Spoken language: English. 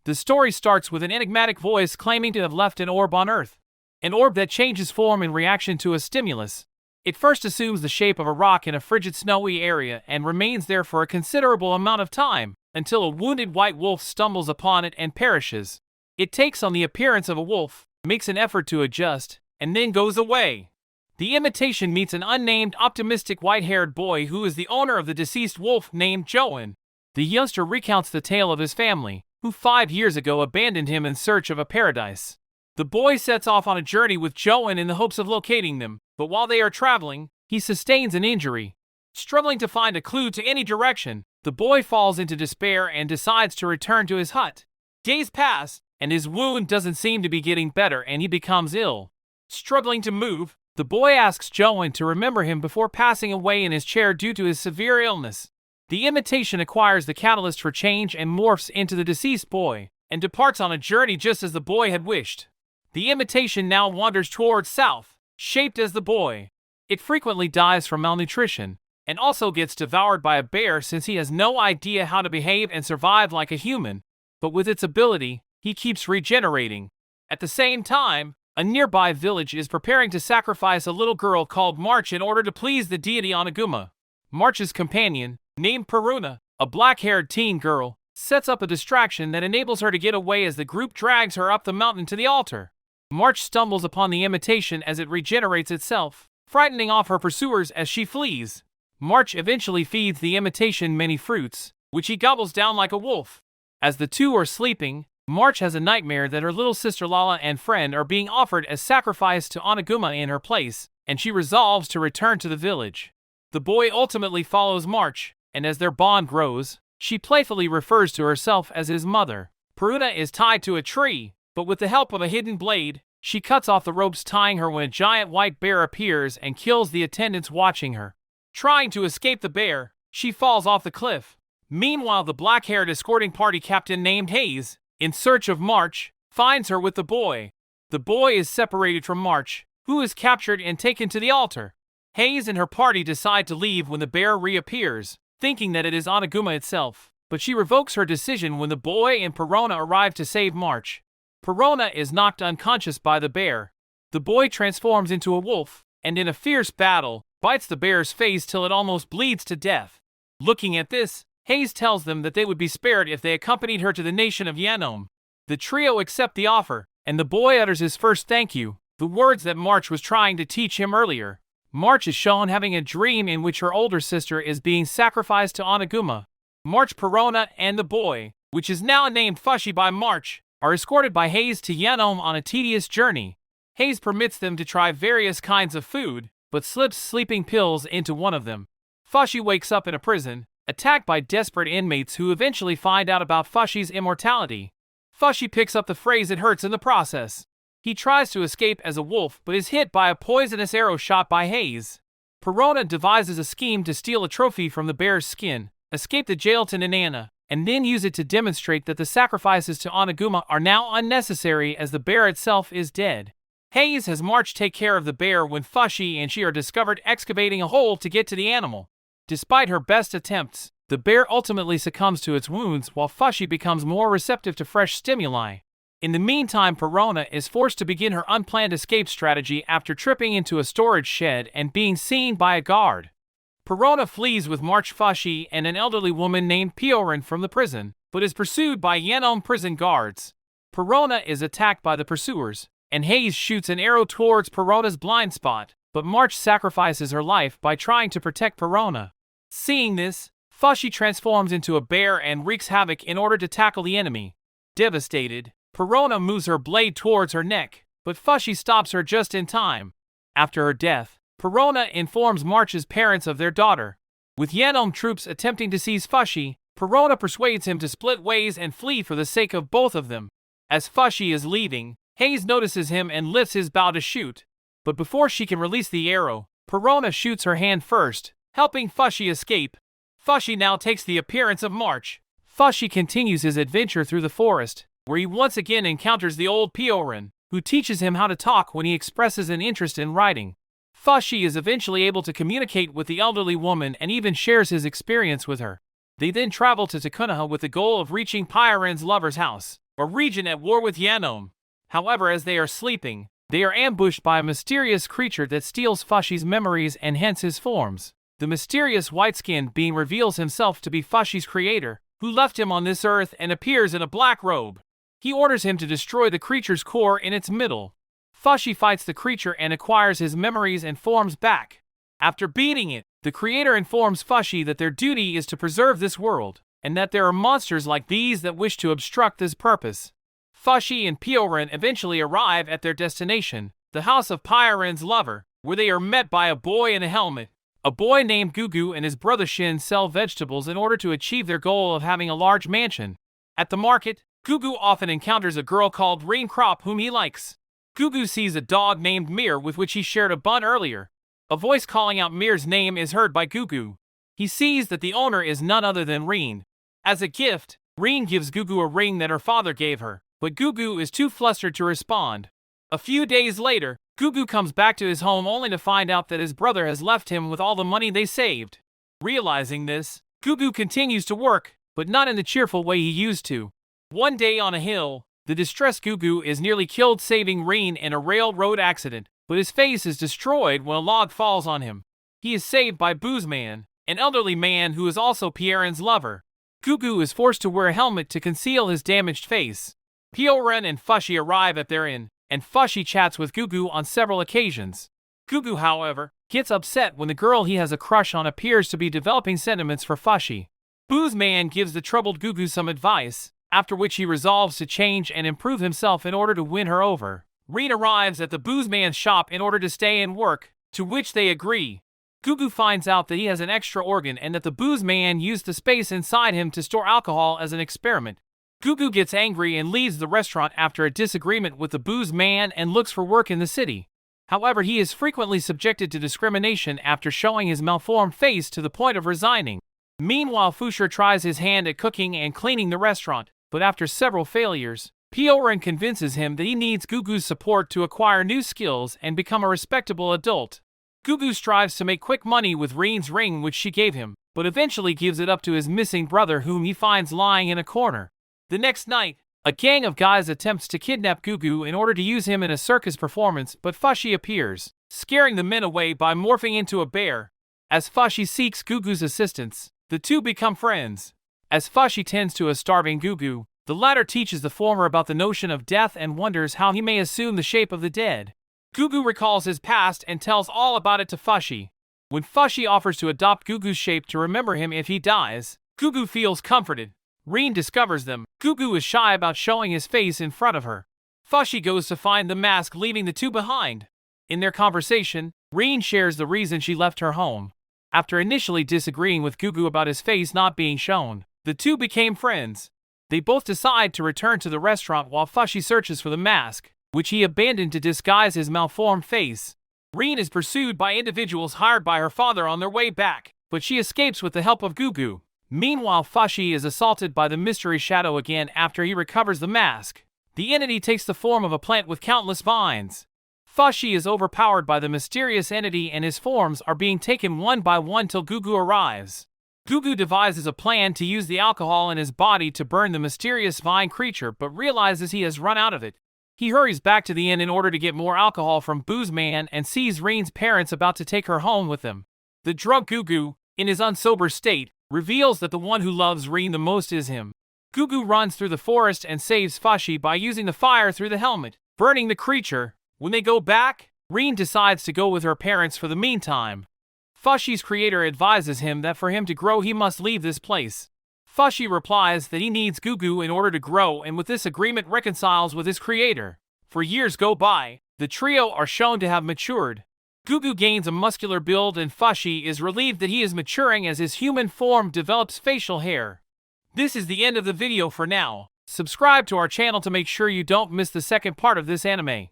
The story starts with an enigmatic voice claiming to have left an orb on Earth. An orb that changes form in reaction to a stimulus. It first assumes the shape of a rock in a frigid snowy area and remains there for a considerable amount of time, until a wounded white wolf stumbles upon it and perishes. It takes on the appearance of a wolf, makes an effort to adjust, and then goes away. The imitation meets an unnamed, optimistic white-haired boy who is the owner of the deceased wolf named Joan. The youngster recounts the tale of his family, who 5 years ago abandoned him in search of a paradise. The boy sets off on a journey with Joan in the hopes of locating them, but while they are traveling, he sustains an injury. Struggling to find a clue to any direction, the boy falls into despair and decides to return to his hut. Days pass, and his wound doesn't seem to be getting better and he becomes ill. Struggling to move, the boy asks Joan to remember him before passing away in his chair due to his severe illness. The imitation acquires the catalyst for change and morphs into the deceased boy, and departs on a journey just as the boy had wished. The imitation now wanders towards south, shaped as the boy. It frequently dies from malnutrition, and also gets devoured by a bear since he has no idea how to behave and survive like a human. But with its ability, he keeps regenerating. At the same time, a nearby village is preparing to sacrifice a little girl called March in order to please the deity Onaguma. March's companion, named Peruna, a black-haired teen girl, sets up a distraction that enables her to get away as the group drags her up the mountain to the altar. March stumbles upon the imitation as it regenerates itself, frightening off her pursuers as she flees. March eventually feeds the imitation many fruits, which he gobbles down like a wolf. As the two are sleeping, March has a nightmare that her little sister Lala and friend are being offered as sacrifice to Onaguma in her place, and she resolves to return to the village. The boy ultimately follows March, and as their bond grows, she playfully refers to herself as his mother. Peruna is tied to a tree, but with the help of a hidden blade, she cuts off the ropes tying her when a giant white bear appears and kills the attendants watching her. Trying to escape the bear, she falls off the cliff. Meanwhile, the black-haired escorting party captain named Hayes, in search of March, finds her with the boy. The boy is separated from March, who is captured and taken to the altar. Hayes and her party decide to leave when the bear reappears, thinking that it is Onaguma itself, but she revokes her decision when the boy and Peruna arrive to save March. Peruna is knocked unconscious by the bear. The boy transforms into a wolf, and in a fierce battle, bites the bear's face till it almost bleeds to death. Looking at this, Hayes tells them that they would be spared if they accompanied her to the nation of Yanom. The trio accept the offer, and the boy utters his first thank you, the words that March was trying to teach him earlier. March is shown having a dream in which her older sister is being sacrificed to Onaguma. March, Peruna, and the boy, which is now named Fushi by March, are escorted by Hayes to Yanom on a tedious journey. Hayes permits them to try various kinds of food, but slips sleeping pills into one of them. Fushi wakes up in a prison, attacked by desperate inmates who eventually find out about Fushi's immortality. Fushi picks up the phrase "it hurts" in the process. He tries to escape as a wolf but is hit by a poisonous arrow shot by Hayes. Peruna devises a scheme to steal a trophy from the bear's skin, escape the jail to Nanana, and then use it to demonstrate that the sacrifices to Onaguma are now unnecessary as the bear itself is dead. Hayes has March take care of the bear when Fushi and she are discovered excavating a hole to get to the animal. Despite her best attempts, the bear ultimately succumbs to its wounds while Fushi becomes more receptive to fresh stimuli. In the meantime, Peruna is forced to begin her unplanned escape strategy after tripping into a storage shed and being seen by a guard. Peruna flees with March, Fushi, and an elderly woman named Piorin from the prison, but is pursued by Yanom prison guards. Peruna is attacked by the pursuers, and Hayes shoots an arrow towards Peruna's blind spot, but March sacrifices her life by trying to protect Peruna. Seeing this, Fushi transforms into a bear and wreaks havoc in order to tackle the enemy. Devastated, Peruna moves her blade towards her neck, but Fushi stops her just in time. After her death, Peruna informs March's parents of their daughter. With Yanom troops attempting to seize Fushi, Peruna persuades him to split ways and flee for the sake of both of them. As Fushi is leaving, Hayes notices him and lifts his bow to shoot. But before she can release the arrow, Peruna shoots her hand first, helping Fushi escape. Fushi now takes the appearance of March. Fushi continues his adventure through the forest, where he once again encounters the old Piorin, who teaches him how to talk when he expresses an interest in writing. Fushi is eventually able to communicate with the elderly woman and even shares his experience with her. They then travel to Takunaha with the goal of reaching Piorin's lover's house. a region at war with Yanome. However, as they are sleeping, they are ambushed by a mysterious creature that steals Fushy's memories and hence his forms. The mysterious white-skinned being reveals himself to be Fushy's creator, who left him on this earth and appears in a black robe. He orders him to destroy the creature's core in its middle. Fushy fights the creature and acquires his memories and forms back. After beating it, the creator informs Fushy that their duty is to preserve this world, and that there are monsters like these that wish to obstruct this purpose. Fushy and Piorin eventually arrive at their destination, the house of Piorin's lover, where they are met by a boy in a helmet. A boy named Gugu and his brother Shin sell vegetables in order to achieve their goal of having a large mansion. At the market, Gugu often encounters a girl called Rain Crop whom he likes. Gugu sees a dog named Mir with which he shared a bun earlier. A voice calling out Mir's name is heard by Gugu. He sees that the owner is none other than Reen. As a gift, Reen gives Gugu a ring that her father gave her, but Gugu is too flustered to respond. A few days later, Gugu comes back to his home only to find out that his brother has left him with all the money they saved. Realizing this, Gugu continues to work, but not in the cheerful way he used to. One day on a hill, the distressed Gugu is nearly killed saving Reen in a railroad accident, but his face is destroyed when a log falls on him. He is saved by Boozman, an elderly man who is also Pierre's lover. Gugu is forced to wear a helmet to conceal his damaged face. Piorin and Fushy arrive at their inn, and Fushy chats with Gugu on several occasions. Gugu, however, gets upset when the girl he has a crush on appears to be developing sentiments for Fushy. Boozman gives the troubled Gugu some advice, after which he resolves to change and improve himself in order to win her over. Reen arrives at the Boozman's shop in order to stay and work, to which they agree. Gugu finds out that he has an extra organ and that the Boozman used the space inside him to store alcohol as an experiment. Gugu gets angry and leaves the restaurant after a disagreement with the Boozman and looks for work in the city. However, he is frequently subjected to discrimination after showing his malformed face to the point of resigning. Meanwhile, Fusher tries his hand at cooking and cleaning the restaurant, but after several failures, Piorin convinces him that he needs Gugu's support to acquire new skills and become a respectable adult. Gugu strives to make quick money with Reen's ring which she gave him, but eventually gives it up to his missing brother whom he finds lying in a corner. The next night, a gang of guys attempts to kidnap Gugu in order to use him in a circus performance, but Fushy appears, scaring the men away by morphing into a bear. As Fushy seeks Gugu's assistance, the two become friends. As Fushy tends to a starving Gugu, the latter teaches the former about the notion of death and wonders how he may assume the shape of the dead. Gugu recalls his past and tells all about it to Fushy. When Fushy offers to adopt Gugu's shape to remember him if he dies, Gugu feels comforted. Reen discovers them. Gugu is shy about showing his face in front of her. Fushy goes to find the mask, leaving the two behind. In their conversation, Reen shares the reason she left her home. After initially disagreeing with Gugu about his face not being shown, the two became friends. They both decide to return to the restaurant while Fushy searches for the mask, which he abandoned to disguise his malformed face. Reen is pursued by individuals hired by her father on their way back, but she escapes with the help of Gugu. Meanwhile, Fushy is assaulted by the mystery shadow again after he recovers the mask. The entity takes the form of a plant with countless vines. Fushy is overpowered by the mysterious entity and his forms are being taken one by one till Gugu arrives. Gugu devises a plan to use the alcohol in his body to burn the mysterious vine creature but realizes he has run out of it. He hurries back to the inn in order to get more alcohol from Boozman and sees Reen's parents about to take her home with them. The drunk Gugu, in his unsober state, reveals that the one who loves Reen the most is him. Gugu runs through the forest and saves Fushy by using the fire through the helmet, burning the creature. When they go back, Reen decides to go with her parents for the meantime. Fushy's creator advises him that for him to grow he must leave this place. Fushy replies that he needs Gugu in order to grow and with this agreement reconciles with his creator. For years go by, the trio are shown to have matured. Gugu gains a muscular build and Fushy is relieved that he is maturing as his human form develops facial hair. This is the end of the video for now. Subscribe to our channel to make sure you don't miss the second part of this anime.